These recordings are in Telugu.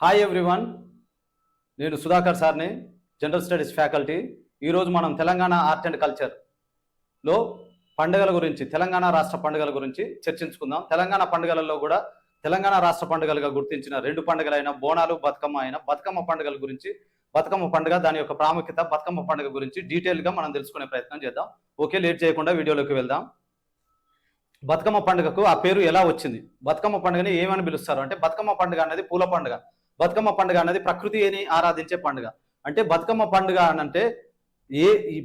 హాయ్ ఎవ్రీవన్, నేను సుధాకర్ సార్ని, జనరల్ స్టడీస్ ఫ్యాకల్టీ. ఈరోజు మనం తెలంగాణ ఆర్ట్ అండ్ కల్చర్లో పండుగల గురించి, తెలంగాణ రాష్ట్ర పండుగల గురించి చర్చించుకుందాం. తెలంగాణ పండుగలలో కూడా తెలంగాణ రాష్ట్ర పండుగలుగా గుర్తించిన రెండు పండుగలైన బోనాలు, బతుకమ్మ అయిన బతుకమ్మ పండుగల గురించి, బతుకమ్మ పండుగ దాని యొక్క ప్రాముఖ్యత, బతుకమ్మ పండుగ గురించి డీటెయిల్గా మనం తెలుసుకునే ప్రయత్నం చేద్దాం. ఓకే, లేట్ చేయకుండా వీడియోలోకి వెళ్దాం. బతుకమ్మ పండుగకు ఆ పేరు ఎలా వచ్చింది? బతుకమ్మ పండుగని ఏమని పిలుస్తారు అంటే, బతుకమ్మ పండుగ అనేది పూల పండుగ. బతుకమ్మ పండుగ అనేది ప్రకృతిని ఆరాధించే పండుగ. అంటే బతుకమ్మ పండుగ అనంటే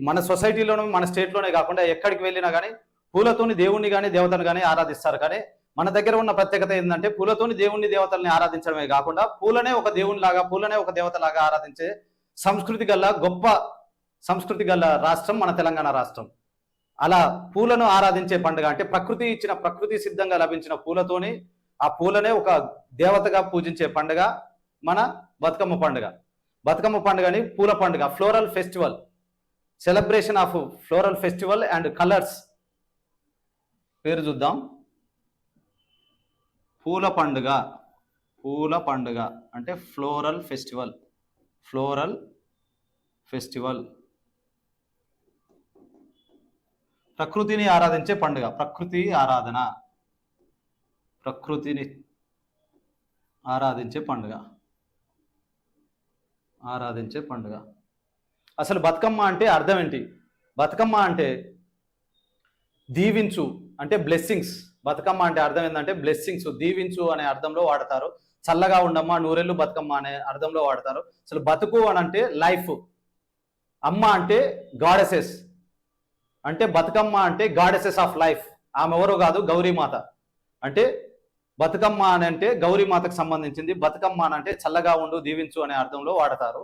మన సొసైటీలోనూ మన స్టేట్లోనే కాకుండా ఎక్కడికి వెళ్ళినా కానీ పూలతోని దేవుణ్ణి కానీ దేవతను కానీ ఆరాధిస్తారు. కానీ మన దగ్గర ఉన్న ప్రత్యేకత ఏంటంటే, పూలతోని దేవుణ్ణి దేవతల్ని ఆరాధించడమే కాకుండా పూలనే ఒక దేవుని లాగా, పూలనే ఒక దేవత లాగా ఆరాధించే సంస్కృతి గల గొప్ప సంస్కృతి గల రాష్ట్రం మన తెలంగాణ రాష్ట్రం. అలా పూలను ఆరాధించే పండుగ అంటే ప్రకృతి సిద్ధంగా లభించిన పూలతోని ఆ పూలనే ఒక దేవతగా పూజించే పండుగ మన బతుకమ్మ పండుగ. బతుకమ్మ పండుగని పూల పండుగ, floral festival, celebration of floral festival and colours. పేరు చూద్దాం. పూల పండుగ, పూల పండుగ అంటే ఫ్లోరల్ ఫెస్టివల్, ఫ్లోరల్ ఫెస్టివల్. ప్రకృతిని ఆరాధించే పండుగ, ప్రకృతి ఆరాధన, ప్రకృతిని ఆరాధించే పండుగ, ఆరాధించే పండుగ. అసలు బతుకమ్మ అంటే అర్థం ఏంటి? బతుకమ్మ అంటే దీవించు అంటే బ్లెస్సింగ్స్. బతుకమ్మ అంటే అర్థం ఏంటంటే బ్లెస్సింగ్స్, దీవించు అనే అర్థంలో వాడతారు. చల్లగా ఉండమ్మా, నూరెళ్ళు బతుకమ్మ అనే అర్థంలో వాడతారు. అసలు బతుకు అని అంటే లైఫ్. అమ్మ అంటే గాడెసెస్, అంటే బతుకమ్మ అంటే గాడెసెస్ ఆఫ్ లైఫ్. ఆమె ఎవరో కాదు, గౌరీమాత. అంటే బతుకమ్మ అని అంటే గౌరీమాతకు సంబంధించింది. బతుకమ్మ అని అంటే చల్లగా ఉండు, దీవించు అనే అర్థంలో వాడతారు.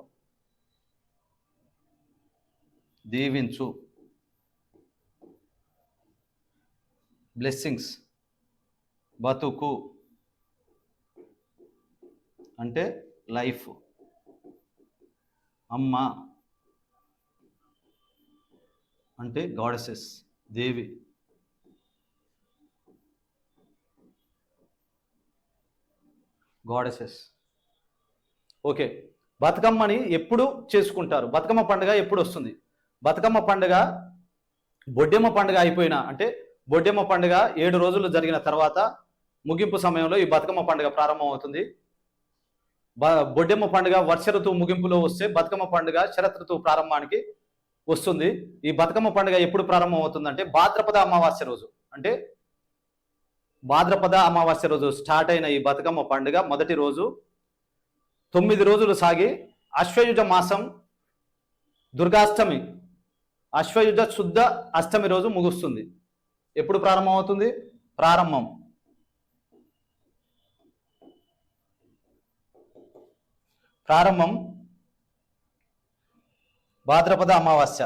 దీవించు, బ్లెస్సింగ్స్. బతుకు అంటే లైఫ్. అమ్మ అంటే గాడెసెస్, దేవి. గాడెసెస్. ఓకే, బతుకమ్మని ఎప్పుడు చేసుకుంటారు? బతుకమ్మ పండుగ ఎప్పుడు వస్తుంది? బతుకమ్మ పండుగ బొడ్డెమ్మ పండుగ అయిపోయినా, అంటే బొడ్డెమ్మ పండుగ 7 రోజులు జరిగిన తర్వాత ముగింపు సమయంలో ఈ బతుకమ్మ పండుగ ప్రారంభం అవుతుంది. బొడ్డెమ్మ పండుగ వర్ష ఋతువు ముగింపులో వస్తే బతుకమ్మ పండుగ శరత్ ఋతువు ప్రారంభానికి వస్తుంది. ఈ బతుకమ్మ పండుగ ఎప్పుడు ప్రారంభం అవుతుందంటే భాద్రపద అమావాస్య రోజు. అంటే భాద్రపద అమావాస్య రోజు స్టార్ట్ అయిన ఈ బతుకమ్మ పండుగ మొదటి రోజు 9 రోజులు సాగి అశ్వయుజ మాసం దుర్గాష్టమి, అశ్వయుజ శుద్ధ అష్టమి రోజు ముగుస్తుంది. ఎప్పుడు ప్రారంభం అవుతుంది? ప్రారంభం భాద్రపద అమావాస్య,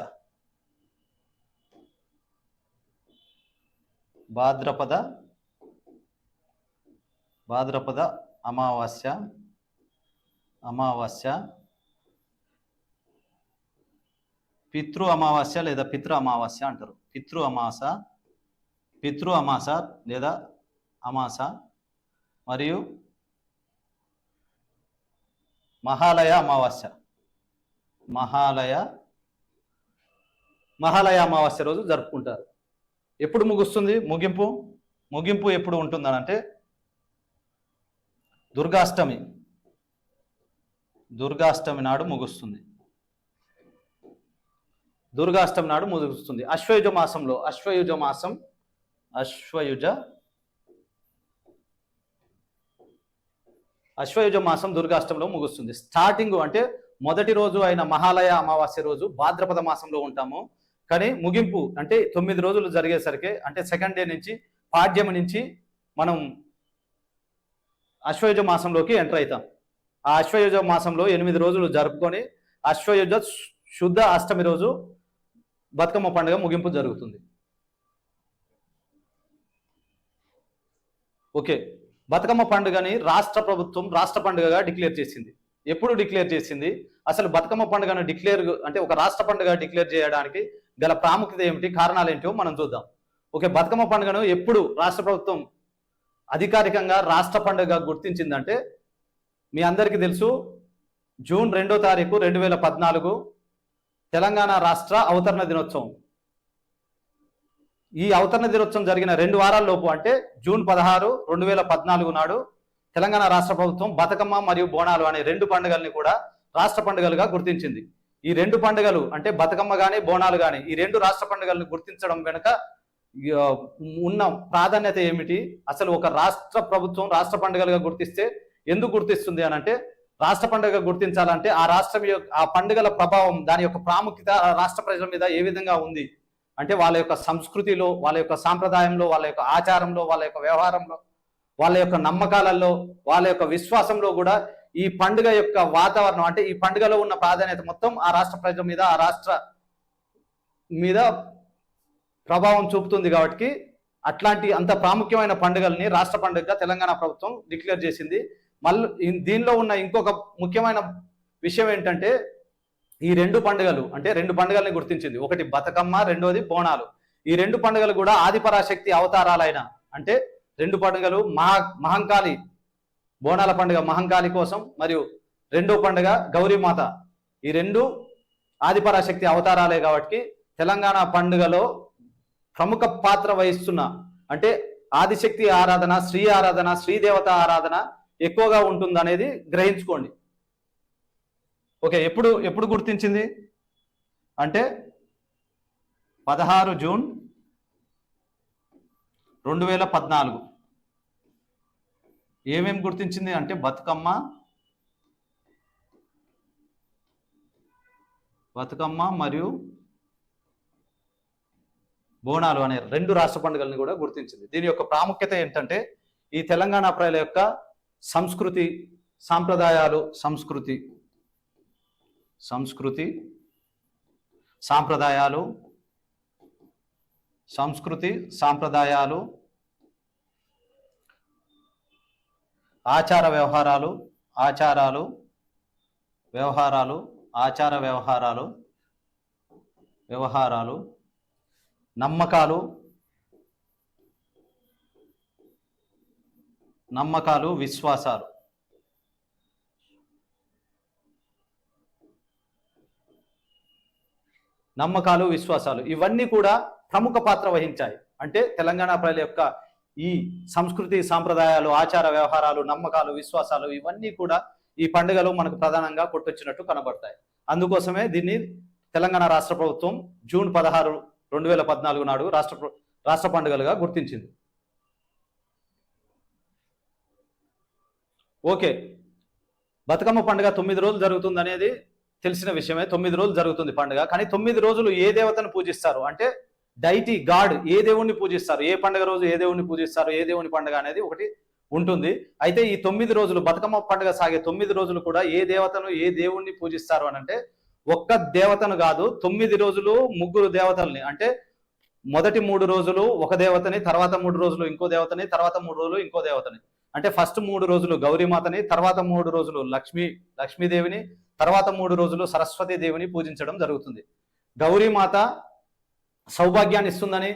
భాద్రపద అమావాస్య, పితృ అమావాస్య లేదా పితృ అమావాస్య అంటారు. పితృ అమాస లేదా అమాస. మరియు మహాలయ అమావాస్య, మహాలయ అమావాస్య రోజు జరుపుకుంటారు. ఎప్పుడు ముగుస్తుంది? ముగింపు ఎప్పుడు ఉంటుందనంటే దుర్గాష్టమి నాడు ముగుస్తుంది. అశ్వయుజ మాసంలో, అశ్వయుజ మాసం దుర్గాష్టమిలో ముగుస్తుంది. స్టార్టింగ్ అంటే మొదటి రోజు అయిన మహాలయ అమావాస్య రోజు భాద్రపద మాసంలో ఉంటాము. కానీ ముగింపు అంటే 9 రోజులు జరిగేసరికి, అంటే సెకండ్ డే నుంచి, పాడ్యమి నుంచి మనం అశ్వయుజ మాసంలోకి ఎంటర్ అవుతాం. ఆ అశ్వయుజ మాసంలో 8 రోజులు జరుపుకొని అశ్వయుజ శుద్ధ అష్టమి రోజు బతుకమ్మ పండుగ ముగింపు జరుగుతుంది. ఓకే, బతుకమ్మ పండుగని రాష్ట్ర ప్రభుత్వం రాష్ట్ర పండుగగా డిక్లేర్ చేసింది. ఎప్పుడు డిక్లేర్ చేసింది? అసలు బతుకమ్మ పండుగను అంటే ఒక రాష్ట్ర పండుగ డిక్లేర్ చేయడానికి గల ప్రాముఖ్యత ఏమిటి, కారణాలు ఏంటో మనం చూద్దాం. ఓకే, బతుకమ్మ పండుగను ఎప్పుడు రాష్ట్ర ప్రభుత్వం అధికారికంగా రాష్ట్ర పండుగగా గుర్తించిందంటే మీ అందరికీ తెలుసు, జూన్ 2వ తారీఖు 2014 తెలంగాణ రాష్ట్ర అవతరణ దినోత్సవం. ఈ అవతరణ దినోత్సవం జరిగిన 2 వారాల లోపు అంటే జూన్ 16, 2014 నాడు తెలంగాణ రాష్ట్ర ప్రభుత్వం బతుకమ్మ మరియు బోనాలు అనే 2 పండుగల్ని కూడా రాష్ట్ర పండుగలుగా గుర్తించింది. ఈ 2 పండుగలు అంటే బతుకమ్మ కానీ బోనాలు కానీ ఈ 2 రాష్ట్ర పండుగలను గుర్తించడం వెనుక ఉన్న ప్రాధాన్యత ఏమిటి? అసలు ఒక రాష్ట్ర ప్రభుత్వం రాష్ట్ర పండుగలుగా గుర్తిస్తే ఎందుకు గుర్తిస్తుంది అని అంటే, రాష్ట్ర పండుగ గుర్తించాలంటే ఆ రాష్ట్రం ఆ పండుగల ప్రభావం, దాని యొక్క ప్రాముఖ్యత రాష్ట్ర ప్రజల మీద ఏ విధంగా ఉంది అంటే, వాళ్ళ యొక్క సంస్కృతిలో, వాళ్ళ యొక్క సాంప్రదాయంలో, వాళ్ళ యొక్క ఆచారంలో, వాళ్ళ యొక్క వ్యవహారంలో, వాళ్ళ యొక్క నమ్మకాలలో, వాళ్ళ యొక్క విశ్వాసంలో కూడా ఈ పండుగ యొక్క వాతావరణం అంటే ఈ పండుగలో ఉన్న ప్రాధాన్యత మొత్తం ఆ రాష్ట్ర ప్రజల మీద, ఆ రాష్ట్ర మీద ప్రభావం చూపుతుంది. కాబట్టి అట్లాంటి అంత ప్రాముఖ్యమైన పండుగల్ని రాష్ట్ర పండుగగా తెలంగాణ ప్రభుత్వం డిక్లేర్ చేసింది. మళ్ళీ దీనిలో ఉన్న ఇంకొక ముఖ్యమైన విషయం ఏంటంటే, ఈ 2 పండుగలు అంటే 2 పండుగల్ని గుర్తించింది. ఒకటి బతుకమ్మ, రెండోది బోనాలు. ఈ 2 పండుగలు కూడా ఆదిపరాశక్తి అవతారాలైన అంటే 2 పండుగలు మహంకాళి, బోనాల పండుగ మహంకాళి కోసం, మరియు 2వ పండుగ గౌరీమాత. ఈ 2 ఆదిపరాశక్తి అవతారాలే కాబట్టి తెలంగాణ పండుగలో ప్రముఖ పాత్ర వహిస్తున్న అంటే ఆదిశక్తి ఆరాధన, శ్రీ ఆరాధన, శ్రీదేవత ఆరాధన ఎక్కువగా ఉంటుందనేది గ్రహించుకోండి. ఓకే, ఎప్పుడు గుర్తించింది అంటే 16 జూన్ 2014. ఏమేమి గుర్తించింది అంటే బతుకమ్మ మరియు బోనాలు అనే 2 రాష్ట్ర పండుగల్ని కూడా గుర్తించింది. దీని యొక్క ప్రాముఖ్యత ఏంటంటే, ఈ తెలంగాణ ప్రజల యొక్క సంస్కృతి, సాంప్రదాయాలు, సాంప్రదాయాలు, ఆచార వ్యవహారాలు, నమ్మకాలు, విశ్వాసాలు. ఇవన్నీ కూడా ప్రముఖ పాత్ర వహించాయి. అంటే తెలంగాణ ప్రజల యొక్క ఈ సంస్కృతి, సాంప్రదాయాలు, ఆచార వ్యవహారాలు, నమ్మకాలు, విశ్వాసాలు ఇవన్నీ కూడా ఈ పండుగలో మనకు ప్రధానంగా కొట్టొచ్చినట్టు కనబడతాయి. అందుకోసమే దీన్ని తెలంగాణ రాష్ట్ర ప్రభుత్వం జూన్ 16, 2014 నాడు రాష్ట్ర పండుగలుగా గుర్తించింది. ఓకే, బతుకమ్మ పండుగ 9 రోజులు జరుగుతుంది అనేది తెలిసిన విషయమే. 9 రోజులు జరుగుతుంది పండుగ. కానీ 9 రోజులు ఏ దేవతను పూజిస్తారు అంటే, డైటీ గాడ్ ఏ దేవుణ్ణి పూజిస్తారు, ఏ పండుగ రోజు ఏ దేవుణ్ణి పూజిస్తారు, ఏ దేవుని పండుగ అనేది ఒకటి ఉంటుంది. అయితే ఈ 9 రోజులు బతుకమ్మ పండుగ సాగే 9 రోజులు కూడా ఏ దేవతను, ఏ దేవుణ్ణి పూజిస్తారు అని అంటే, ఒక్క దేవతను కాదు, 9 రోజులు 3 దేవతల్ని. అంటే మొదటి 3 రోజులు ఒక దేవతని, తర్వాత 3 రోజులు ఇంకో దేవతని, తర్వాత 3 రోజులు ఇంకో దేవతని. అంటే ఫస్ట్ 3 రోజులు గౌరీమాతని, తర్వాత 3 రోజులు లక్ష్మీదేవిని, తర్వాత 3 రోజులు సరస్వతీ దేవిని పూజించడం జరుగుతుంది. గౌరీమాత సౌభాగ్యాన్ని ఇస్తుందని,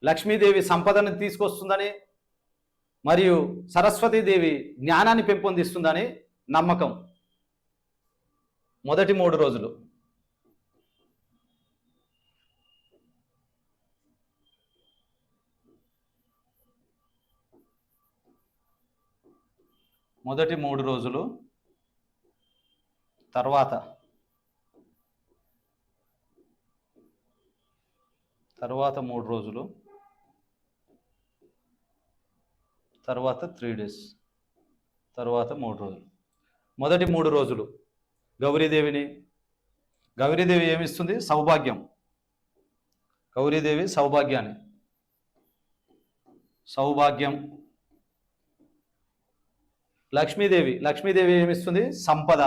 లక్ష్మీదేవి సంపదను తీసుకొస్తుందని, మరియు సరస్వతీదేవి జ్ఞానాన్ని పెంపొందిస్తుందని నమ్మకం. మొదటి 3 రోజులు తర్వాత 3 రోజులు, తర్వాత 3 days, తర్వాత 3 రోజులు. మొదటి 3 రోజులు గౌరీదేవి ఏమిస్తుంది? సౌభాగ్యం. గౌరీదేవి సౌభాగ్యం. లక్ష్మీదేవి ఏమిస్తుంది? సంపద.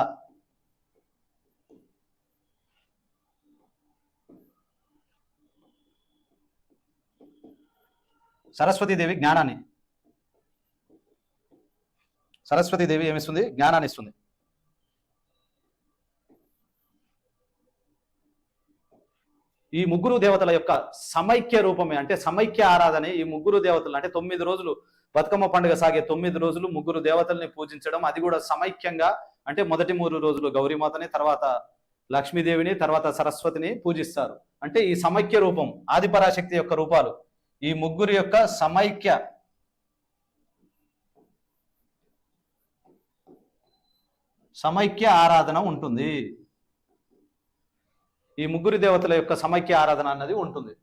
సరస్వతీదేవి జ్ఞానాన్ని. సరస్వతీదేవి ఏమిస్తుంది? జ్ఞానాన్ని ఇస్తుంది. ఈ 3 దేవతల యొక్క సమైక్య రూపమే అంటే సమైక్య ఆరాధన. ఈ 3 దేవతలు అంటే 9 రోజులు బతుకమ్మ పండుగ సాగే 9 రోజులు ముగ్గురు దేవతల్ని పూజించడం, అది కూడా సమైక్యంగా. అంటే మొదటి 3 రోజులు గౌరీమాతని, తర్వాత లక్ష్మీదేవిని, తర్వాత సరస్వతిని పూజిస్తారు. అంటే ఈ సమైక్య రూపం ఆదిపరాశక్తి యొక్క రూపాలు. ఈ ముగ్గురు యొక్క సమైక్య ఆరాధన ఉంటుంది. ఈ ముగ్గురు దేవతల యొక్క సమైక్య ఆరాధన అన్నది ఉంటుంది.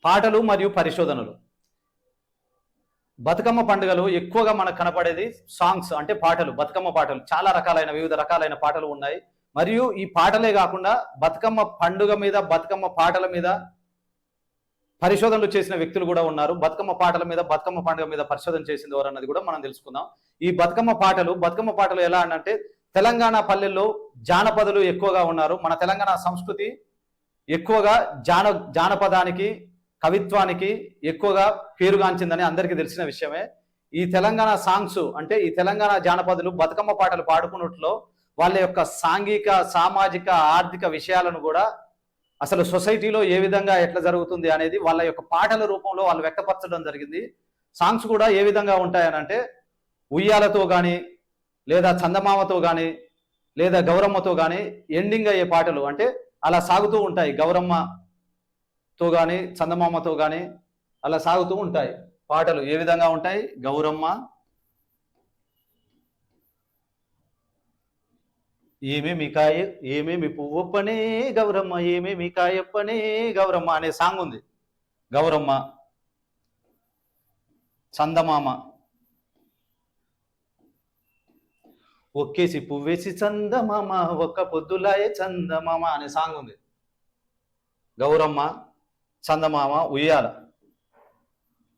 పాటలు మరియు పరిశోధనలు. బతుకమ్మ పండుగలు ఎక్కువగా మనకు కనపడేది సాంగ్స్, అంటే పాటలు, బతుకమ్మ పాటలు. చాలా రకాలైన వివిధ రకాలైన పాటలు ఉన్నాయి. మరియు ఈ పాటలే కాకుండా బతుకమ్మ పండుగ మీద, బతుకమ్మ పాటల మీద పరిశోధనలు చేసిన వ్యక్తులు కూడా ఉన్నారు. బతుకమ్మ పాటల మీద, బతుకమ్మ పండుగ మీద పరిశోధన చేసింది ఎవరు అన్నది కూడా మనం తెలుసుకుందాం. ఈ బతుకమ్మ పాటలు ఎలా అంటే తెలంగాణ పల్లెల్లో జానపదులు ఎక్కువగా ఉన్నారు. మన తెలంగాణ సంస్కృతి ఎక్కువగా జానపదానికి, కవిత్వానికి ఎక్కువగా పేరుగాంచిందని అందరికీ తెలిసిన విషయమే. ఈ తెలంగాణ సాంగ్స్, అంటే ఈ తెలంగాణ జానపదులు బతుకమ్మ పాటలు పాడుకున్నట్లో వాళ్ళ యొక్క సాంఘిక, సామాజిక, ఆర్థిక విషయాలను కూడా, అసలు సొసైటీలో ఏ విధంగా ఎట్లా జరుగుతుంది అనేది వాళ్ళ యొక్క పాటల రూపంలో వాళ్ళు వ్యక్తపరచడం జరిగింది. సాంగ్స్ కూడా ఏ విధంగా ఉంటాయనంటే ఉయ్యాలతో కానీ, లేదా చందమామతో కానీ, లేదా గౌరమ్మతో కానీ ఎండింగ్ అయ్యే పాటలు, అంటే అలా సాగుతూ ఉంటాయి. గౌరమ్మతో కానీ, చందమామతో కానీ అలా సాగుతూ ఉంటాయి పాటలు. ఏ విధంగా ఉంటాయి? గౌరమ్మ ఏమేమి కాయ, ఏమేమి పువ్వొప్పనే గౌరమ్మ, ఏమేమి కాయప్పనే గౌరమ్మ అనే సాంగ్ ఉంది. గౌరమ్మ, చందమామ, ఒక్కేసి పువ్వేసి చందమామ, ఒక్క పొద్దులాయే చందమామ అనే సాంగ్ ఉంది. గౌరమ్మ, చందమామ, ఉయ్యాల.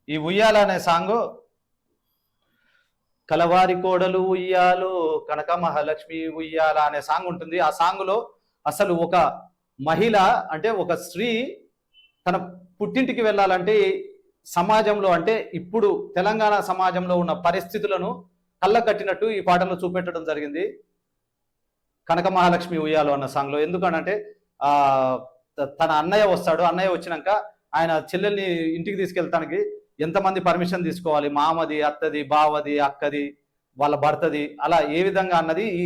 ఈ ఉయ్యాల అనే సాంగ్ కలవారి కోడలు ఉయ్యాలో, కనక మహాలక్ష్మి ఉయ్యాల అనే సాంగ్ ఉంటుంది. ఆ సాంగ్లో అసలు ఒక మహిళ, అంటే ఒక స్త్రీ తన పుట్టింటికి వెళ్ళాలంటే సమాజంలో, అంటే ఇప్పుడు తెలంగాణ సమాజంలో ఉన్న పరిస్థితులను కళ్ళకట్టినట్టు ఈ పాటలో చూపెట్టడం జరిగింది. కనక మహాలక్ష్మి ఉయ్యాలో అన్న సాంగ్లో. ఎందుకనంటే తన అన్నయ్య వస్తాడు. అన్నయ్య వచ్చినాక ఆయన చెల్లెల్ని ఇంటికి తీసుకెళ్తానికి ఎంతమంది పర్మిషన్ తీసుకోవాలి, మామది, అత్తది, బావది, అక్కది, వాళ్ళ భర్తది, అలా ఏ విధంగా అన్నది ఈ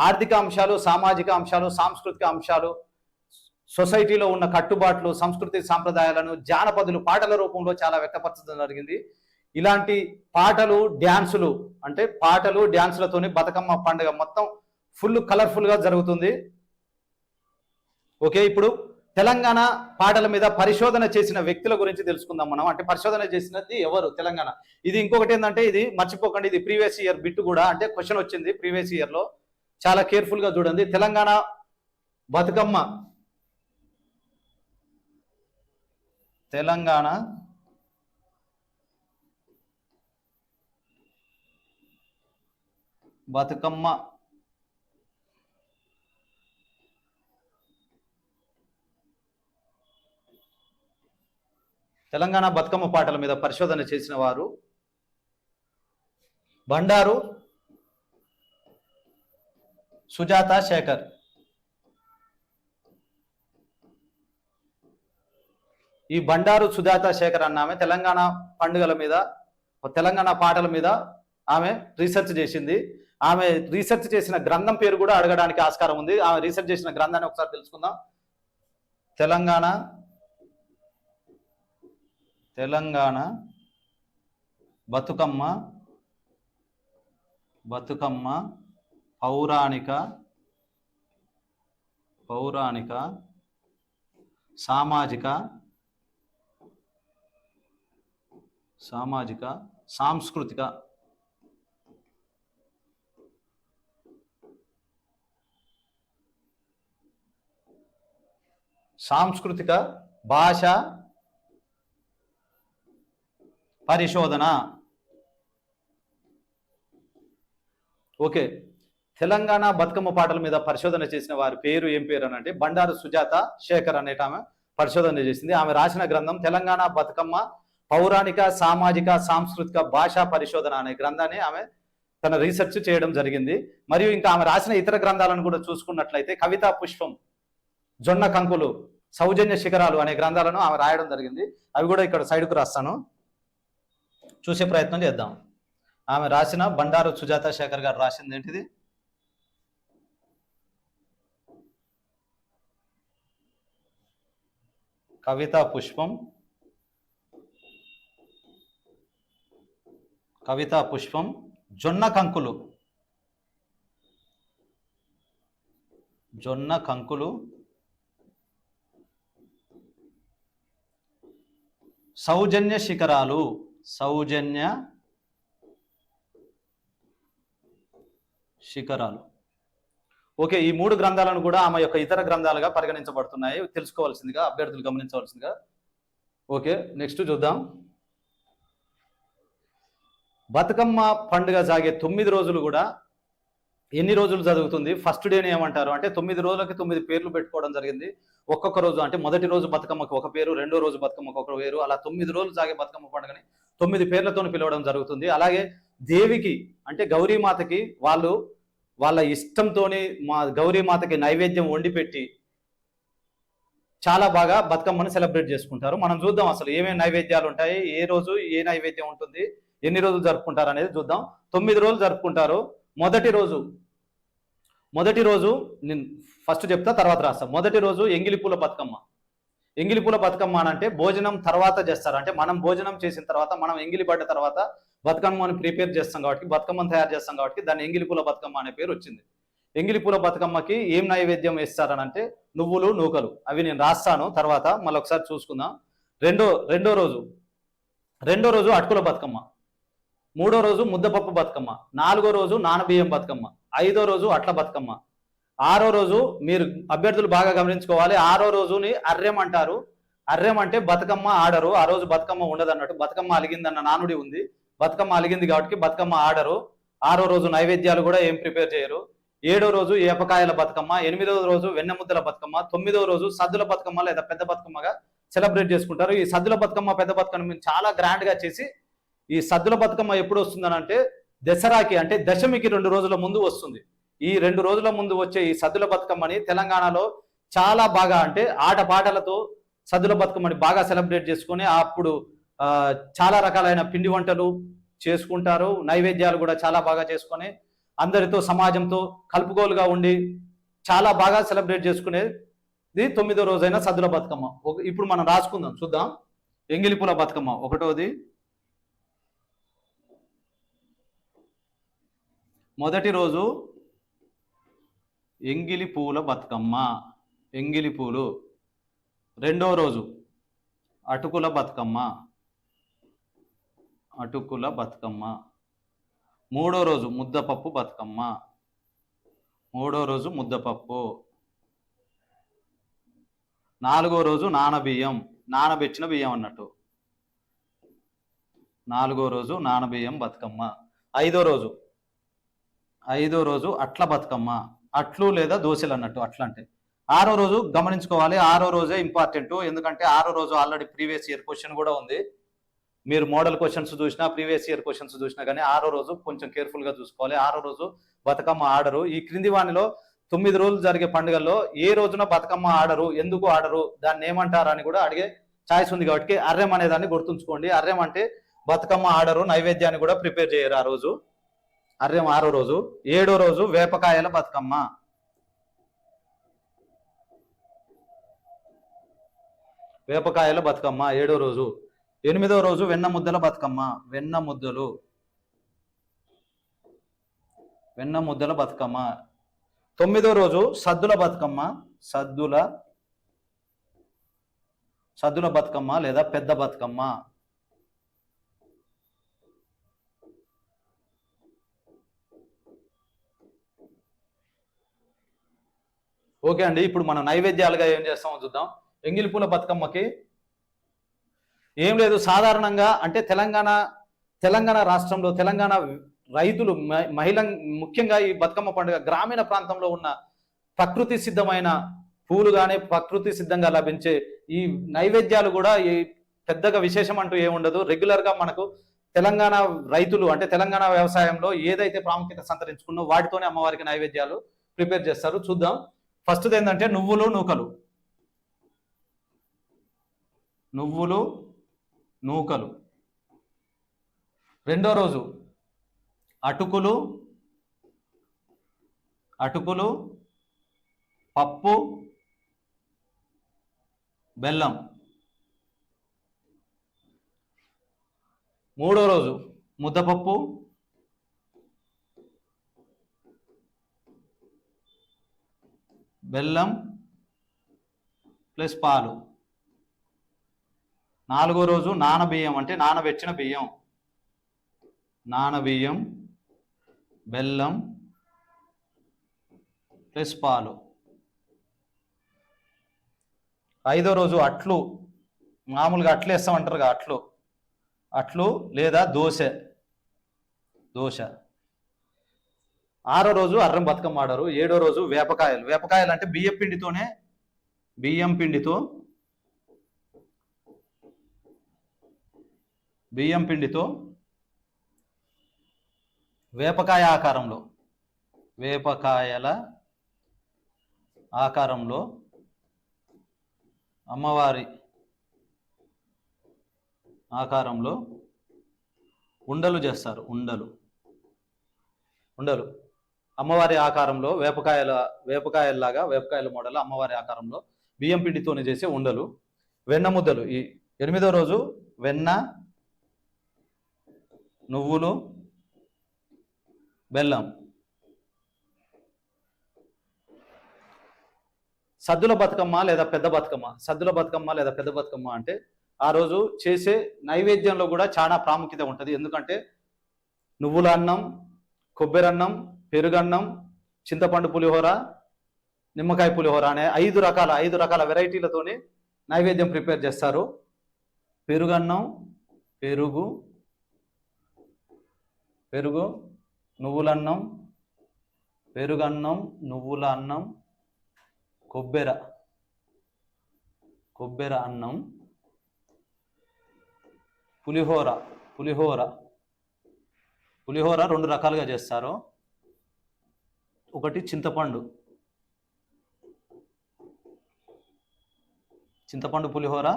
ఆర్థిక అంశాలు, సామాజిక అంశాలు, సాంస్కృతిక అంశాలు, సొసైటీలో ఉన్న కట్టుబాట్లు, సంస్కృతి సాంప్రదాయాలను జానపదులు పాటల రూపంలో చాలా వ్యక్తపరచడం జరిగింది. ఇలాంటి పాటలు, డ్యాన్సులు, అంటే పాటలు డ్యాన్సులతోని బతుకమ్మ పండుగ మొత్తం ఫుల్ కలర్ఫుల్గా జరుగుతుంది. ఓకే, ఇప్పుడు తెలంగాణ పాటల మీద పరిశోధన చేసిన వ్యక్తుల గురించి తెలుసుకుందాం మనం. అంటే పరిశోధన చేసినది ఎవరు? తెలంగాణ. ఇది ఇంకొకటి ఏంటంటే, ఇది మర్చిపోకండి, ఇది ప్రీవియస్ ఇయర్ బిట్ కూడా, అంటే క్వశ్చన్ వచ్చింది ప్రీవియస్ ఇయర్ లో. చాలా కేర్ఫుల్ గా చూడండి. తెలంగాణ బతుకమ్మ తెలంగాణ బతుకమ్మ పాటల మీద పరిశోధన చేసిన వారు బండారు సుజాత శేఖర్. ఈ బండారు సుజాత శేఖర్ అన్న ఆమె తెలంగాణ పండుగల మీద, తెలంగాణ పాటల మీద ఆమె రీసెర్చ్ చేసింది. ఆమె రీసెర్చ్ చేసిన గ్రంథం పేరు కూడా అడగడానికి ఆస్కారం ఉంది. ఆమె రీసెర్చ్ చేసిన గ్రంథాన్ని ఒకసారి తెలుసుకుందాం. తెలంగాణ బతుకమ్మ పౌరాణిక సామాజిక సాంస్కృతిక భాష పరిశోధన. ఓకే, తెలంగాణ బతుకమ్మ పాటల మీద పరిశోధన చేసిన వారి పేరు ఏం పేరు అని అంటే బండారు సుజాత శేఖర్ అనేట ఆమె పరిశోధన చేసింది. ఆమె రాసిన గ్రంథం తెలంగాణ బతుకమ్మ పౌరాణిక సామాజిక సాంస్కృతిక భాషా పరిశోధన అనే గ్రంథాన్ని ఆమె తన రీసెర్చ్ చేయడం జరిగింది. మరియు ఇంకా ఆమె రాసిన ఇతర గ్రంథాలను కూడా చూసుకున్నట్లయితే కవితా పుష్పం, జొన్న కంకులు, సౌజన్య శిఖరాలు అనే గ్రంథాలను ఆమె రాయడం జరిగింది. అవి కూడా ఇక్కడ సైడ్కు రాస్తాను, చూసే ప్రయత్నం చేద్దాం. ఆమె రాసిన బండారు సుజాత శేఖర్ గారు రాసింది ఏంటిది? కవితా పుష్పం, కవితా పుష్పం, జొన్న కంకులు, జొన్న కంకులు, సౌజన్య శిఖరాలు, సౌజన్య శిఖరాలు. ఓకే, ఈ 3 గ్రంథాలను కూడా ఆమె యొక్క ఇతర గ్రంథాలుగా పరిగణించబడుతున్నాయి, తెలుసుకోవాల్సిందిగా అభ్యర్థులు గమనించవలసిందిగా. ఓకే, నెక్స్ట్ చూద్దాం. బతుకమ్మ పండుగ సాగే 9 రోజులు కూడా ఎన్ని రోజులు జరుగుతుంది? ఫస్ట్ డేని ఏమంటారు అంటే 9 రోజులకి 9 పేర్లు పెట్టుకోవడం జరిగింది. ఒక్కొక్క రోజు అంటే మొదటి రోజు బతుకమ్మకు ఒక పేరు, రెండో రోజు బతుకమ్మకు ఒక పేరు, అలా 9 రోజులు సాగే బతుకమ్మ పండుగని 9 పేర్లతో పిలవడం జరుగుతుంది. అలాగే దేవికి అంటే గౌరీమాతకి వాళ్ళ ఇష్టంతోని మా గౌరీమాతకి నైవేద్యం వండి పెట్టి చాలా బాగా బతుకమ్మని సెలబ్రేట్ చేసుకుంటారు. మనం చూద్దాం అసలు ఏమేమి నైవేద్యాలు ఉంటాయి, ఏ రోజు ఏ నైవేద్యం ఉంటుంది, ఎన్ని రోజులు జరుపుకుంటారు అనేది చూద్దాం. 9 రోజులు జరుపుకుంటారు. మొదటి రోజు నేను ఫస్ట్ చెప్తా, తర్వాత రాస్తా. మొదటి రోజు ఎంగిలిపూల బతుకమ్మ. ఎంగిలిపూల బతుకమ్మ అని అంటే భోజనం తర్వాత చేస్తారు, అంటే మనం భోజనం చేసిన తర్వాత, మనం ఎంగిలి పడ్డ తర్వాత బతుకమ్మని ప్రిపేర్ చేస్తాం కాబట్టి, బతుకమ్మను తయారు చేస్తాం కాబట్టి దాన్ని ఎంగిలిపూల బతుకమ్మ అనే పేరు వచ్చింది. ఎంగిలిపూల బతుకమ్మకి ఏం నైవేద్యం వేస్తారని అంటే నువ్వులు, నూకలు. అవి నేను రాస్తాను, తర్వాత మళ్ళీ ఒకసారి చూసుకుందాం. రెండో రోజు అటుకుల బతుకమ్మ, మూడో రోజు ముద్దపప్పు బతుకమ్మ, నాలుగో రోజు నానబియ్యం బతుకమ్మ, ఐదో రోజు అట్ల బతుకమ్మ, ఆరో రోజు మీరు అభ్యర్థులు బాగా గమనించుకోవాలి, ఆరో రోజుని అర్రెం అంటారు. అర్రెం అంటే బతుకమ్మ ఆడరు, ఆ రోజు బతుకమ్మ ఉండదు అన్నట్టు. బతుకమ్మ అలిగిందన్న నానుడి ఉంది, బతుకమ్మ అలిగింది కాబట్టి బతుకమ్మ ఆడరు. ఆరో రోజు నైవేద్యాలు కూడా ఏం ప్రిపేర్ చేయరు. ఏడో రోజు ఏపకాయల బతుకమ్మ, 8వ రోజు వెన్నముద్దల బతుకమ్మ, 9వ రోజు సద్దుల బతుకమ్మ లేదా పెద్ద బతుకమ్మగా సెలబ్రేట్ చేసుకుంటారు. ఈ సద్దుల బతుకమ్మ, పెద్ద బతుకమ్మ చాలా గ్రాండ్ గా చేసి, ఈ సద్దుల బతుకమ్మ ఎప్పుడు వస్తుందని అంటే దసరాకి అంటే దశమికి 2 రోజుల ముందు వస్తుంది. ఈ 2 రోజుల ముందు వచ్చే ఈ సద్దుల బతుకమ్మని తెలంగాణలో చాలా బాగా అంటే ఆటపాటలతో సద్దుల బతుకమ్మని బాగా సెలబ్రేట్ చేసుకొని అప్పుడు చాలా రకాలైన పిండి వంటలు చేసుకుంటారు. నైవేద్యాలు కూడా చాలా బాగా చేసుకొని అందరితో సమాజంతో కలుపుకోలుగా ఉండి చాలా బాగా సెలబ్రేట్ చేసుకునేది 9వ రోజైన సద్దుల బతుకమ్మ. ఇప్పుడు మనం రాసుకుందాం, చూద్దాం. ఎంగిలిపూల బతుకమ్మ ఒకటోది. మొదటి రోజు ఎంగిలి పూల బతుకమ్మ, ఎంగిలి పూలు. రెండో రోజు అటుకుల బతుకమ్మ, అటుకుల బతుకమ్మ. మూడో రోజు ముద్దపప్పు బతుకమ్మ, మూడో రోజు ముద్దపప్పు. నాలుగో రోజు నానబియ్యం, నానబెట్టిన బియ్యం అన్నట్టు. నాలుగో రోజు నానబియ్యం బతుకమ్మ. ఐదో రోజు అట్ల బతుకమ్మ, అట్లు లేదా దోశలు అన్నట్టు, అట్లా అంటే. ఆరో రోజు గమనించుకోవాలి, ఆరో రోజే ఇంపార్టెంట్, ఎందుకంటే ఆరో రోజు ఆల్రెడీ ప్రీవియస్ ఇయర్ క్వశ్చన్ కూడా ఉంది. మీరు మోడల్ క్వశ్చన్స్ చూసినా, ప్రీవియస్ ఇయర్ క్వశ్చన్స్ చూసినా కానీ ఆరో రోజు కొంచెం కేర్ఫుల్ గా చూసుకోవాలి. ఆరో రోజు బతుకమ్మ ఆడరు. ఈ క్రింది వానిలో 9 రోజులు జరిగే పండుగల్లో ఏ రోజున బతుకమ్మ ఆడరు, ఎందుకు ఆడరు, దాన్ని ఏమంటారు అని కూడా అడిగే ఛాయిస్ ఉంది. కాబట్టి అర్రెం అనే దాన్ని గుర్తుంచుకోండి. అర్రెం అంటే బతుకమ్మ ఆడరు, నైవేద్యాన్ని కూడా ప్రిపేర్ చేయరు ఆ రోజు. అర్రెం ఆరో రోజు. ఏడో రోజు వేపకాయల బతుకమ్మ, వేపకాయల బతుకమ్మ ఏడో రోజు. 8వ రోజు వెన్న ముద్దల బతుకమ్మ, వెన్న ముద్దలు, వెన్న ముద్దల బతుకమ్మ. 9వ రోజు సద్దుల బతుకమ్మ, సద్దుల బతుకమ్మ లేదా పెద్ద బతుకమ్మ. ఓకే అండి, ఇప్పుడు మనం నైవేద్యాలుగా ఏం చేస్తామో చూద్దాం. ఎంగిలిపూల బతుకమ్మకి ఏం లేదు, సాధారణంగా అంటే తెలంగాణ రాష్ట్రంలో తెలంగాణ రైతులు ముఖ్యంగా ఈ బతుకమ్మ పండుగ గ్రామీణ ప్రాంతంలో ఉన్న ప్రకృతి సిద్ధమైన పూలు కానీ ప్రకృతి సిద్ధంగా లభించే ఈ నైవేద్యాలు కూడా ఈ పెద్దగా విశేషం అంటూ ఏముండదు. రెగ్యులర్గా మనకు తెలంగాణ రైతులు అంటే తెలంగాణ వ్యవసాయంలో ఏదైతే ప్రాముఖ్యత సంతరించుకున్నో వాటితోనే అమ్మవారికి నైవేద్యాలు ప్రిపేర్ చేస్తారు. చూద్దాం. ఫస్ట్ది ఏంటంటే నువ్వులు, నూకలు. నువ్వులు, నూకలు. రెండో రోజు అటుకులు, పప్పు, బెల్లం. మూడో రోజు ముద్దపప్పు, బెల్లం ప్లస్ పాలు. నాలుగో రోజు నానబియ్యం, అంటే నానబెట్టిన బియ్యం, నానబియ్యం, బెల్లం ప్లస్ పాలు. ఐదో రోజు అట్లు, మామూలుగా అట్లు వేస్తామంటారుగా, అట్లు లేదా దోశ. ఆరో రోజు అర్రం బతుకమ్మ ఆడారు. ఏడో రోజు వేపకాయలు అంటే బియ్యం పిండితో వేపకాయల ఆకారంలో అమ్మవారి ఆకారంలో ఉండలు చేస్తారు. ఉండలు అమ్మవారి ఆకారంలో వేపకాయల మోడల్ అమ్మవారి ఆకారంలో బియ్యం పిండితోనే చేసే ఉండలు. వెన్న ముద్దలు. ఈ ఎనిమిదో రోజు వెన్న, నువ్వులు, బెల్లం. సద్దుల బతుకమ్మ లేదా పెద్ద బతుకమ్మ అంటే ఆ రోజు చేసే నైవేద్యంలో కూడా చాలా ప్రాముఖ్యత ఉంటుంది. ఎందుకంటే నువ్వుల అన్నం, కొబ్బరి అన్నం, పెరుగన్నం, చింతపండు పులిహోర, నిమ్మకాయ పులిహోర అనే 5 రకాల వెరైటీలతోని నైవేద్యం ప్రిపేర్ చేస్తారు. పెరుగన్నం, నువ్వుల అన్నం, కొబ్బెర అన్నం, పులిహోర 2 రకాలుగా చేస్తారు. ఒకటి చింతపండు పులిహోర,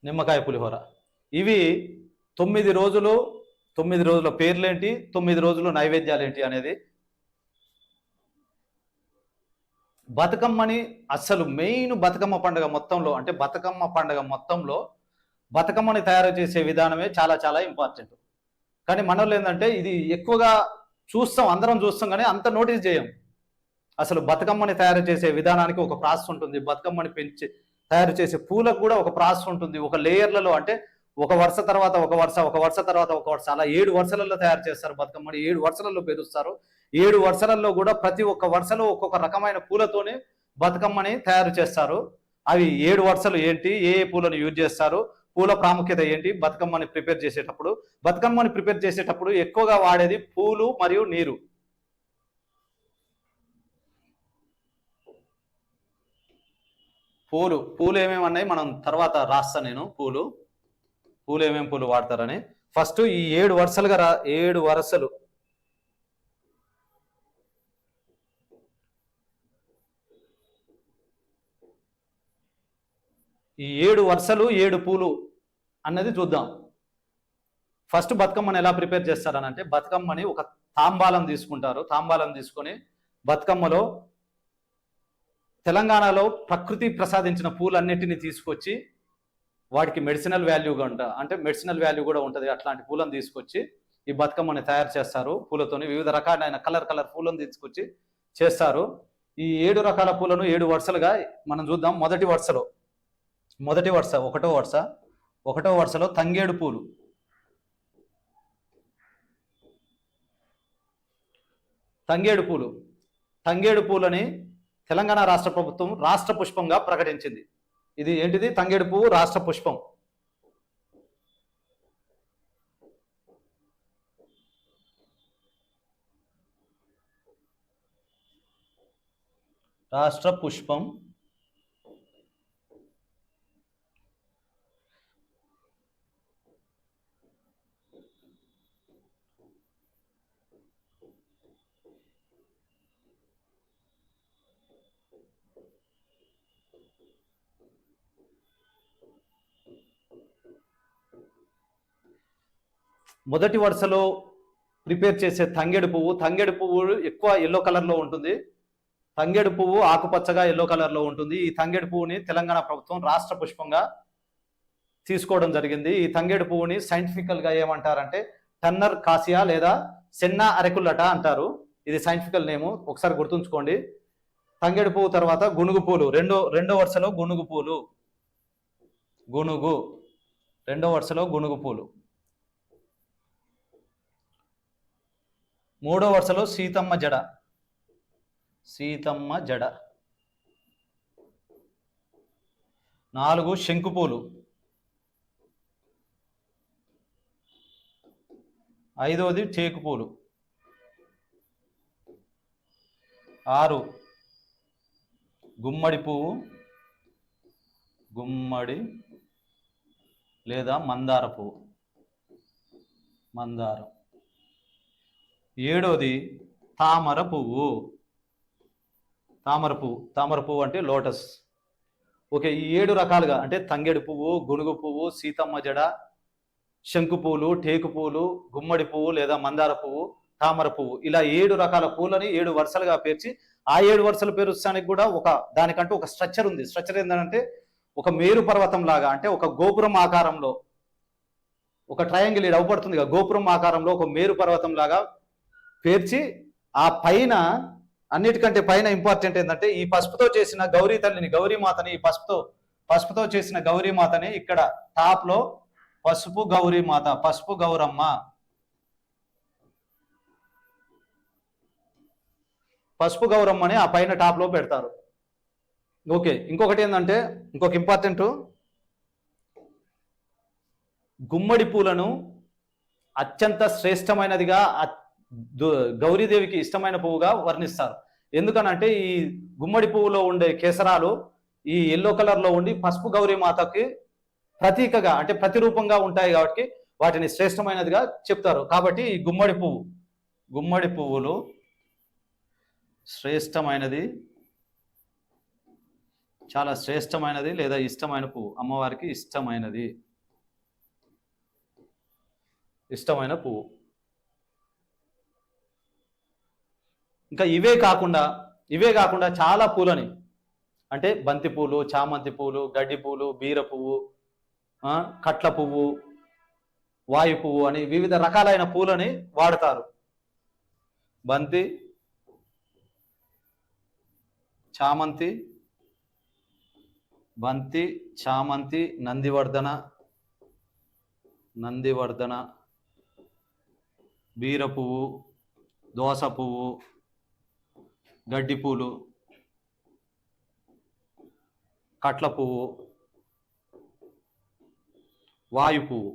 నిమ్మకాయ పులిహోర. ఇవి 9 రోజుల పేర్లేంటి, 9 రోజులు నైవేద్యాలేంటి అనేది. బతుకమ్మని అసలు మెయిన్ బతుకమ్మ పండుగ మొత్తంలో బతుకమ్మని తయారు చేసే విధానమే చాలా చాలా ఇంపార్టెంట్. కానీ మనలో ఏంటంటే ఇది ఎక్కువగా అందరం చూస్తాం కానీ అంత నోటీస్ చేయం. అసలు బతుకమ్మని తయారు చేసే విధానానికి ఒక ప్రాసెస్ ఉంటుంది. బతుకమ్మని తయారు చేసే పూలకు కూడా ఒక ప్రాసెస్ ఉంటుంది. ఒక లేయర్లలో, అంటే ఒక వరుస తర్వాత ఒక వరుస తర్వాత ఒక వరుస, అలా 7 వరుసలలో తయారు చేస్తారు బతుకమ్మని. 7 వరుసలలో పేరుస్తారు. 7 వరుసలలో కూడా ప్రతి ఒక్క వరుసలో ఒక్కొక్క రకమైన పూలతోనే బతుకమ్మని తయారు చేస్తారు. అవి 7 వరుసలు ఏంటి, ఏ పూలను యూజ్ చేస్తారు, పూల ప్రాముఖ్యత ఏంటి, బతుకమ్మని ప్రిపేర్ చేసేటప్పుడు ఎక్కువగా వాడేది పూలు మరియు నీరు. పూలు ఏమేమి అన్నాయి మనం తర్వాత రాస్తా నేను. పూలు ఏమేమి పూలు వాడతారని. ఫస్ట్ ఈ 7 వరుసలుగా 7 వరుసలు, ఈ 7 వరుసలు 7 పూలు అన్నది చూద్దాం. ఫస్ట్ బతుకమ్మని ఎలా ప్రిపేర్ చేస్తారని అంటే, బతుకమ్మని ఒక తాంబాలం తీసుకుంటారు. తాంబాలం తీసుకొని బతుకమ్మలో తెలంగాణలో ప్రకృతి ప్రసాదించిన పూలన్నిటిని తీసుకొచ్చి వాటికి మెడిసినల్ వాల్యూ కూడా ఉంటుంది. అట్లాంటి పూలను తీసుకొచ్చి ఈ బతుకమ్మని తయారు చేస్తారు. పూలతోని వివిధ రకాలైన కలర్ పూలను తీసుకొచ్చి చేస్తారు. ఈ 7 రకాల పూలను 7 వరుసలుగా మనం చూద్దాం. మొదటి వరుస ఒకటో వరుసలో తంగేడు పూలని తెలంగాణ రాష్ట్ర ప్రభుత్వం రాష్ట్ర పుష్పంగా ప్రకటించింది. ఇది ఏంటిది? తంగేడు పువ్వు రాష్ట్ర పుష్పం. మొదటి వరుసలో ప్రిపేర్ చేసే తంగేడు పువ్వు ఎక్కువ ఎల్లో కలర్లో ఉంటుంది. తంగేడు పువ్వు ఆకుపచ్చగా ఎల్లో కలర్లో ఉంటుంది. ఈ తంగేడు పువ్వుని తెలంగాణ ప్రభుత్వం రాష్ట్ర పుష్పంగా తీసుకోవడం జరిగింది. ఈ తంగేడు పువ్వుని సైంటిఫికల్గా ఏమంటారంటే టన్నర్ కాసియా లేదా సెన్నా అరెకుల్లట అంటారు. ఇది సైంటిఫికల్ నేము, ఒకసారి గుర్తుంచుకోండి. తంగేడు పువ్వు తర్వాత గునుగు పూలు, రెండో వరుసలో గునుగు పూలు, రెండో వరుసలో గునుగు పూలు. మూడో వరుసలో సీతమ్మ జడ, నాలుగు శంకుపూలు, ఐదవది టేకు పూలు, ఆరు గుమ్మడి పువ్వు, గుమ్మడి లేదా మందార పువ్వు, మందారం. ఏడోది తామర పువ్వు, తామర పువ్వు అంటే లోటస్. ఓకే, ఈ 7 రకాలుగా అంటే తంగేడు పువ్వు, గునుగు పువ్వు, సీతమ్మ జడ, శంకు పూలు, టేకు పూలు, గుమ్మడి పువ్వు లేదా మందార పువ్వు, తామర పువ్వు, ఇలా 7 రకాల పూలని 7 వరుసలుగా పేర్చి ఆ 7 వరుసల పేరుస్తానికి కూడా దానికంటూ ఒక స్ట్రక్చర్ ఉంది. స్ట్రక్చర్ ఏంటంటే ఒక మేరు పర్వతం లాగా, అంటే ఒక గోపురం ఆకారంలో, ఒక ట్రయాంగిల్ ఇది అవపడుతుంది కదా, గోపురం ఆకారంలో ఒక మేరు పర్వతం లాగా పేర్చి ఆ పైన అన్నిటికంటే పైన ఇంపార్టెంట్ ఏంటంటే ఈ పసుపుతో చేసిన గౌరీ తల్లిని, గౌరీమాతని, ఈ పసుపుతో చేసిన గౌరీమాతని ఇక్కడ టాప్ లో పసుపు గౌరీమాత, పసుపు గౌరమ్మ, పసుపు గౌరమ్మని ఆ పైన టాప్ లో పెడతారు. ఓకే, ఇంకొకటి ఏంటంటే ఇంకొక ఇంపార్టెంట్, గుమ్మడి పూలను అత్యంత శ్రేష్టమైనదిగా గౌరీదేవికి ఇష్టమైన పువ్వుగా వర్ణిస్తారు. ఎందుకనంటే ఈ గుమ్మడి పువ్వులో ఉండే కేసరాలు ఈ ఎల్లో కలర్లో ఉండి పసుపు గౌరీమాతకి ప్రతీకగా అంటే ప్రతిరూపంగా ఉంటాయి కాబట్టి వాటిని శ్రేష్టమైనదిగా చెప్తారు. కాబట్టి ఈ గుమ్మడి పువ్వులు శ్రేష్టమైనది, చాలా శ్రేష్టమైనది లేదా ఇష్టమైన పువ్వు, అమ్మవారికి ఇష్టమైన పువ్వు. ఇంకా ఇవే కాకుండా చాలా పూలని అంటే బంతి పూలు, చామంతి పూలు, గడ్డి పూలు, బీర పువ్వు, కట్ల పువ్వు, వాయు పువ్వు అని వివిధ రకాలైన పూలని వాడతారు. బంతి, చామంతి, నందివర్ధన, బీర పువ్వు, దోస పువ్వు, గడ్డి పూలు, కట్ల పువ్వు, వాయు పువ్వు.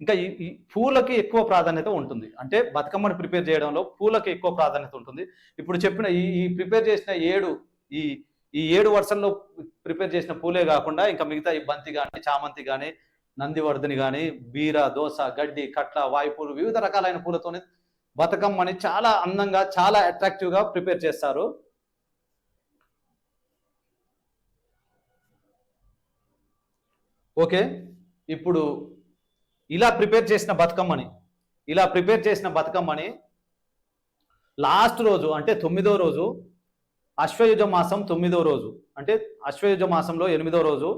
ఇంకా ఈ పూలకి ఎక్కువ ప్రాధాన్యత ఉంటుంది. అంటే బతుకమ్మని ప్రిపేర్ చేయడంలో పూలకి ఎక్కువ ప్రాధాన్యత ఉంటుంది. ఇప్పుడు చెప్పిన ఈ ప్రిపేర్ చేసిన ఈ 7 వరుసల్లో ప్రిపేర్ చేసిన పూలే కాకుండా ఇంకా మిగతా ఈ బంతి కానీ, చామంతి కానీ, నందివర్ధని కానీ, బీర, దోస, గడ్డి, కట్ల, వాయు పూలు, వివిధ రకాలైన పూలతోనే బతుకమ్మని చాలా అందంగా, చాలా అట్రాక్టివ్గా ప్రిపేర్ చేస్తారు. ఓకే, ఇప్పుడు ఇలా ప్రిపేర్ చేసిన బతుకమ్మని లాస్ట్ రోజు అంటే 9వ రోజు, అశ్వయుజ మాసం 9వ రోజు, అంటే అశ్వయుజ మాసంలో 8వ రోజు,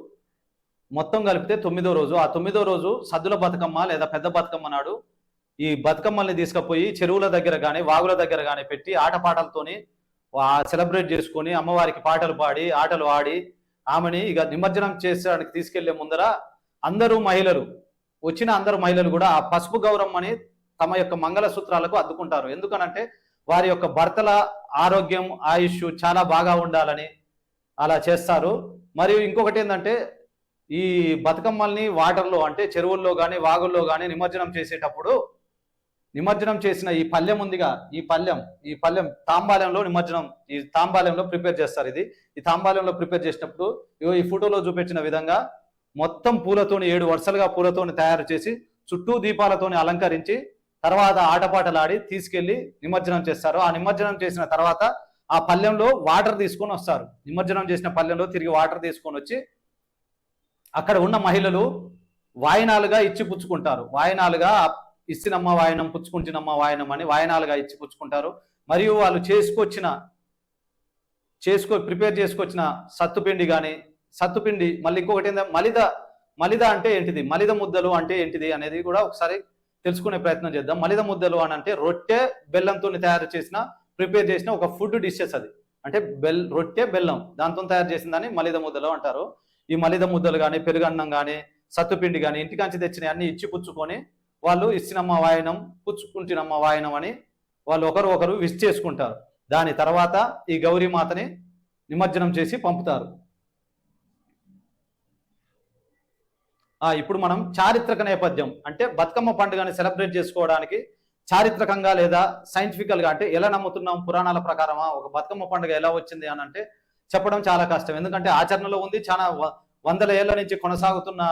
మొత్తం కలిపితే 9వ రోజు. ఆ 9వ రోజు సద్దుల బతుకమ్మ లేదా పెద్ద బతుకమ్మ నాడు ఈ బతుకమ్మల్ని తీసుకుపోయి చెరువుల దగ్గర కానీ, వాగుల దగ్గర కానీ పెట్టి ఆటపాటలతోని సెలబ్రేట్ చేసుకొని అమ్మవారికి పాటలు పాడి, ఆటలు ఆడి ఆమెని ఇక నిమజ్జనం చేసడానికి తీసుకెళ్లే ముందర అందరూ మహిళలు కూడా ఆ పసుపు గౌరమ్మని తమ యొక్క మంగళసూత్రాలకు అద్దుకుంటారు. ఎందుకనంటే వారి యొక్క భర్తల ఆరోగ్యం, ఆయుష్ చాలా బాగా ఉండాలని అలా చేస్తారు. మరియు ఇంకొకటి ఏంటంటే ఈ బతుకమ్మల్ని వాటర్లో అంటే చెరువుల్లో కానీ, వాగుల్లో కానీ నిమజ్జనం చేసేటప్పుడు నిమజ్జనం చేసిన ఈ పళ్ళెం ఉందిగా, ఈ పళ్ళెం తాంబాలెంలో ఈ తాంబాలెంలో ప్రిపేర్ చేస్తారు. ఈ తాంబాలెంలో ప్రిపేర్ చేసినప్పుడు ఈ ఫోటోలో చూపించిన విధంగా మొత్తం పూలతోని 7 వరుసలుగా పూలతోని తయారు చేసి చుట్టూ దీపాలతోని అలంకరించి తర్వాత ఆటపాటలాడి తీసుకెళ్లి నిమజ్జనం చేస్తారు. ఆ నిమజ్జనం చేసిన తర్వాత ఆ పళ్ళెంలో వాటర్ తీసుకొని వస్తారు. నిమజ్జనం చేసిన పళ్ళెంలో తిరిగి వాటర్ తీసుకొని వచ్చి అక్కడ ఉన్న మహిళలు వాయినాలుగా ఇచ్చి పుచ్చుకుంటారు. వాయినాలుగా ఇచ్చినమ్మ వాయనం, పుచ్చుకుంటున్నమ్మ వాయనం అని వాయనాలుగా ఇచ్చి పుచ్చుకుంటారు. మరియు వాళ్ళు ప్రిపేర్ చేసుకొచ్చిన సత్తుపిండి కానీ, సత్తుపిండి మళ్ళీ ఇంకొకటి ఏంటంటే మలిద అంటే ఏంటిది, మలిద ముద్దలు అంటే ఏంటిది అనేది కూడా ఒకసారి తెలుసుకునే ప్రయత్నం చేద్దాం. మలిద ముద్దలు అని అంటే రొట్టె బెల్లంతో తయారు చేసిన, ప్రిపేర్ చేసిన ఒక ఫుడ్ డిషెస్. అది అంటే రొట్టె బెల్లం దాంతో తయారు చేసిన దాన్ని మలిద ముద్దలు అంటారు. ఈ మలిద ముద్దలు కానీ, పెరుగన్నం కానీ, సత్తుపిండి కానీ ఇంటికాంచి తెచ్చిన అన్ని ఇచ్చి పుచ్చుకొని వాళ్ళు ఇచ్చినమ్మ వాయనం, పుచ్చుకుంటున్నమ్మ వాయనం అని వాళ్ళు ఒకరు విష్ చేసుకుంటారు. దాని తర్వాత ఈ గౌరీమాతని నిమజ్జనం చేసి పంపుతారు. ఇప్పుడు మనం చారిత్రక నేపథ్యం అంటే బతుకమ్మ పండుగని సెలబ్రేట్ చేసుకోవడానికి చారిత్రకంగా లేదా సైంటిఫికల్గా అంటే ఎలా నమ్ముతున్నాం, పురాణాల ప్రకారమా ఒక బతుకమ్మ పండుగ ఎలా వచ్చింది అని అంటే చెప్పడం చాలా కష్టం. ఎందుకంటే ఆచరణలో ఉంది, చాలా వందల ఏళ్ల నుంచి కొనసాగుతున్న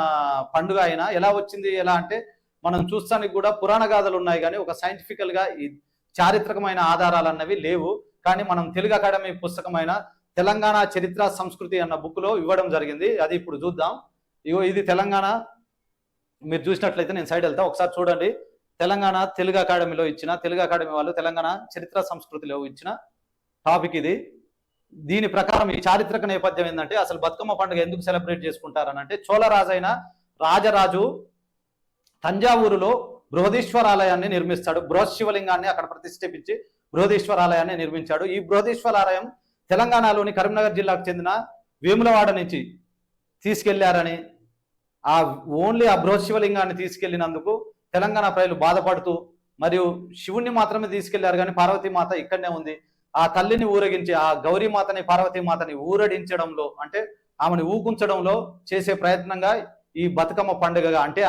పండుగ అయినా ఎలా వచ్చింది ఎలా అంటే మనం చూస్తానికి కూడా పురాణ గాథలు ఉన్నాయి, కానీ ఒక సైంటిఫికల్గా ఈ చారిత్రకమైన ఆధారాలు అన్నవి లేవు. కానీ మనం తెలుగు అకాడమీ పుస్తకమైన తెలంగాణ చరిత్ర సంస్కృతి అన్న బుక్లో ఇవ్వడం జరిగింది. అది ఇప్పుడు చూద్దాం. ఇది తెలంగాణ, మీరు చూసినట్లయితే నేను సైడ్ వెళ్తా, ఒకసారి చూడండి. తెలంగాణ తెలుగు అకాడమీలో ఇచ్చిన, తెలుగు అకాడమీ వాళ్ళు తెలంగాణ చరిత్ర సంస్కృతిలో ఇచ్చిన టాపిక్ ఇది. దీని ప్రకారం ఈ చారిత్రక నేపథ్యం ఏంటంటే అసలు బతుకమ్మ పండుగ ఎందుకు సెలబ్రేట్ చేసుకుంటారని అంటే చోళరాజైన రాజరాజు తంజావూరులో బృహదీశ్వరాలయాన్ని నిర్మిస్తాడు. బృహశివలింగాన్ని అక్కడ ప్రతిష్ఠించి బృహదీశ్వరాలయాన్ని నిర్మించాడు. ఈ బృహదీశ్వరాలయం తెలంగాణలోని కరీంనగర్ జిల్లాకు చెందిన వేములవాడ నుంచి తీసుకెళ్లారని, ఓన్లీ ఆ బృహశివలింగాన్ని తీసుకెళ్లినందుకు తెలంగాణ ప్రజలు బాధపడుతూ, మరియు శివుణ్ణి మాత్రమే తీసుకెళ్లారు కానీ పార్వతీమాత ఇక్కడనే ఉంది. ఆ తల్లిని ఊరేగించి, ఆ గౌరీమాతని పార్వతీమాతని ఊరడించడంలో అంటే ఆమెను ఊకుంచడంలో చేసే ప్రయత్నంగా ఈ బతుకమ్మ పండుగగా అంటే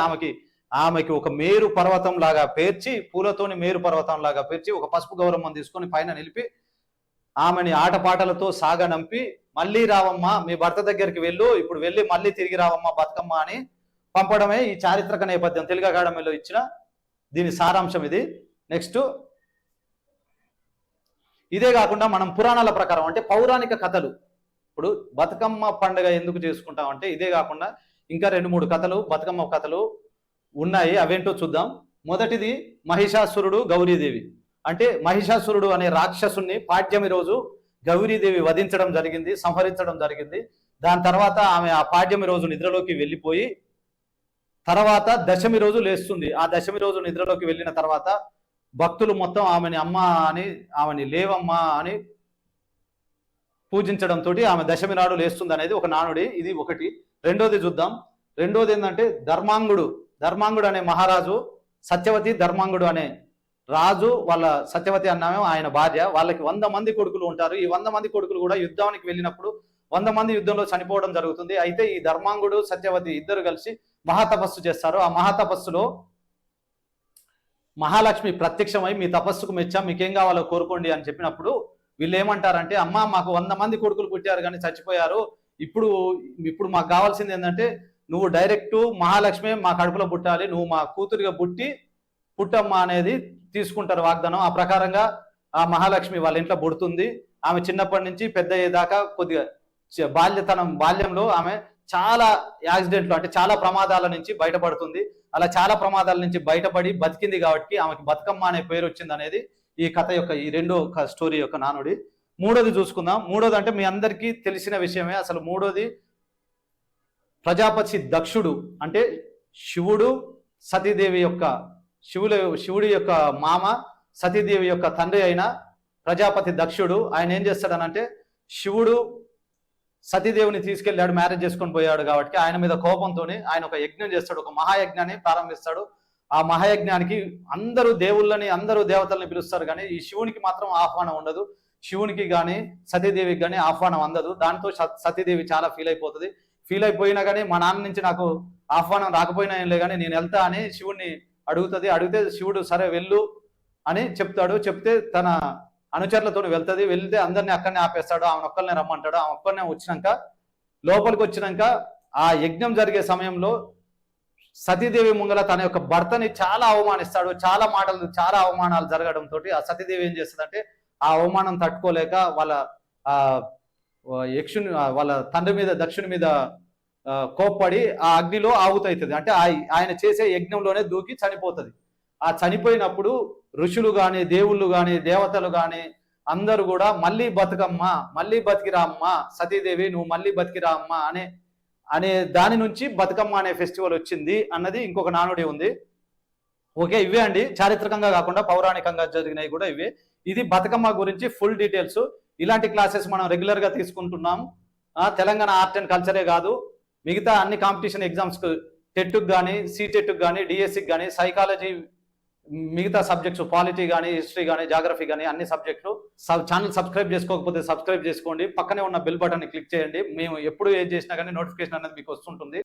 ఆమెకి ఒక మేరు పర్వతం లాగా పేర్చి, పూలతోని మేరు పర్వతం లాగా పేర్చి ఒక పసుపు గౌరమ్మను తీసుకొని పైన నిలిపి ఆమెని ఆటపాటలతో సాగనంపి మళ్ళీ రావమ్మ, మీ భర్త దగ్గరికి ఇప్పుడు వెళ్ళి మళ్ళీ తిరిగి రావమ్మ బతుకమ్మ అని పంపడమే ఈ చారిత్రక నేపథ్యం తెలుగు అకాడమీలో ఇచ్చిన దీని సారాంశం ఇది. నెక్స్ట్, ఇదే కాకుండా మనం పురాణాల ప్రకారం అంటే పౌరాణిక కథలు, ఇప్పుడు బతుకమ్మ పండుగ ఎందుకు చేసుకుంటాం అంటే ఇదే కాకుండా ఇంకా 2-3 కథలు, బతుకమ్మ కథలు ఉన్నాయి. అవేంటో చూద్దాం. మొదటిది మహిషాసురుడు గౌరీదేవి. అంటే మహిషాసురుడు అనే రాక్షసుని పాడ్యమి రోజు గౌరీదేవి వధించడం జరిగింది, సంహరించడం జరిగింది. దాని తర్వాత ఆమె ఆ పాడ్యమి రోజు నిద్రలోకి వెళ్ళిపోయి తర్వాత దశమి రోజు లేస్తుంది. ఆ దశమి రోజు నిద్రలోకి వెళ్ళిన తర్వాత భక్తులు మొత్తం ఆమెని అమ్మ అని, ఆమెని లేవమ్మ అని పూజించడంతో ఆమె దశమి నాడు లేస్తుంది అనేది ఒక నానుడి. ఇది ఒకటి. రెండోది చూద్దాం. రెండోది ఏంటంటే ధర్మాంగుడు అనే మహారాజు, సత్యవతి ధర్మాంగుడు అనే రాజు వాళ్ళ సత్యవతి అన్నామే ఆయన భార్య, వాళ్ళకి 100 మంది కొడుకులు ఉంటారు. ఈ 100 మంది కొడుకులు కూడా యుద్ధానికి వెళ్ళినప్పుడు 100 మంది యుద్ధంలో చనిపోవడం జరుగుతుంది. అయితే ఈ ధర్మాంగుడు సత్యవతి ఇద్దరు కలిసి మహాతపస్సు చేస్తారు. ఆ మహాతపస్సులో మహాలక్ష్మి ప్రత్యక్షమై మీ తపస్సుకు మెచ్చాం, మీకేం కావాలో కోరుకోండి అని చెప్పినప్పుడు వీళ్ళు ఏమంటారంటే, అమ్మ మాకు 100 మంది కొడుకులు పుట్టారు కానీ చచ్చిపోయారు, ఇప్పుడు మాకు కావాల్సింది ఏంటంటే నువ్వు డైరెక్ట్ మహాలక్ష్మి మా కడుపులో పుట్టాలి, నువ్వు మా కూతురిగా పుట్టమ్మ అనేది తీసుకుంటారు వాగ్దానం. ఆ ప్రకారంగా ఆ మహాలక్ష్మి వాళ్ళ ఇంట్లో పుడుతుంది. ఆమె చిన్నప్పటి నుంచి పెద్ద అయ్యేదాకా కొద్దిగా బాల్యంలో ఆమె చాలా యాక్సిడెంట్లు అంటే చాలా ప్రమాదాల నుంచి బయటపడుతుంది. అలా చాలా ప్రమాదాల నుంచి బయటపడి బతికింది కాబట్టి ఆమెకి బతుకమ్మ అనే పేరు వచ్చింది అనేది ఈ కథ యొక్క ఈ రెండో స్టోరీ యొక్క నానుడి. మూడోది చూసుకుందాం. మూడోది అంటే మీ అందరికీ తెలిసిన విషయమే. అసలు మూడోది ప్రజాపతి దక్షుడు అంటే శివుడి యొక్క మామ, సతీదేవి యొక్క తండ్రి అయిన ప్రజాపతి దక్షుడు. ఆయన ఏం చేస్తాడనంటే, శివుడు సతీదేవిని తీసుకెళ్ళాడు, మ్యారేజ్ చేసుకొని పోయాడు కాబట్టి ఆయన మీద కోపంతో ఆయన ఒక యజ్ఞం చేస్తాడు, ఒక మహాయజ్ఞాన్ని ప్రారంభిస్తాడు. ఆ మహాయజ్ఞానికి అందరూ దేవతల్ని పిలుస్తారు కానీ ఈ శివునికి మాత్రం ఆహ్వానం ఉండదు. శివునికి కానీ సతీదేవికి కానీ ఆహ్వానం అందదు. దాంతో సతీదేవి చాలా ఫీల్ అయిపోయినా కానీ మా నాన్న నుంచి నాకు ఆహ్వానం రాకపోయినా ఏం లే కానీ నేను వెళ్తా అని శివుడిని అడిగితే శివుడు సరే వెళ్ళు అని చెప్తే తన అనుచరులతో వెళ్తే అందరినీ అక్కడనే ఆపేస్తాడు. ఆమె ఒక్కరినే రమ్మంటాడు. ఆమె ఒక్కరినే లోపలికి వచ్చినాక ఆ యజ్ఞం జరిగే సమయంలో సతీదేవి ముంగల తన యొక్క భర్తని చాలా అవమానిస్తాడు. చాలా అవమానాలు జరగడంతో ఆ సతీదేవి ఏం చేస్తుందంటే ఆ అవమానం తట్టుకోలేక వాళ్ళ తండ్రి మీద, దక్షుని మీద కోప్పడి ఆ అగ్నిలో ఆహుతవుతుంది. అంటే ఆయన చేసే యజ్ఞంలోనే దూకి చనిపోతుంది. ఆ చనిపోయినప్పుడు ఋషులు కానీ, దేవుళ్ళు కానీ, దేవతలు కానీ అందరూ కూడా మళ్ళీ బతుకమ్మ, మళ్ళీ బతికిరా అమ్మ, సతీదేవి నువ్వు మళ్ళీ బతికిరా అమ్మ అనే అనే దాని నుంచి బతుకమ్మ అనే ఫెస్టివల్ వచ్చింది అన్నది ఇంకొక నానుడి ఉంది. ఓకే, ఇవే అండి, చారిత్రకంగా కాకుండా పౌరాణికంగా జరిగినవి కూడా ఇవే. ఇది బతుకమ్మ గురించి ఫుల్ డీటెయిల్స్. ఇలాంటి క్లాసెస్ మనం రెగ్యులర్ గా తీసుకుంటున్నాం. తెలంగాణ ఆర్ట్ అండ్ కల్చరే కాదు, మిగతా అన్ని కాంపిటీషన్ ఎగ్జామ్స్ టెట్కి కానీ, సిటెట్కి కానీ, డిఎస్సికి కానీ, సైకాలజీ, మిగతా సబ్జెక్ట్స్ పాలిటీ కానీ, హిస్టరీ కానీ, జాగ్రఫీ కానీ అన్ని సబ్జెక్టులు. ఛానల్ సబ్స్క్రైబ్ చేసుకోకపోతే సబ్స్క్రైబ్ చేసుకోండి. పక్కనే ఉన్న బెల్ బటన్ క్లిక్ చేయండి. మేము ఎప్పుడు ఏం చేసినా కానీ నోటిఫికేషన్ అనేది మీకు వస్తుంటుంది.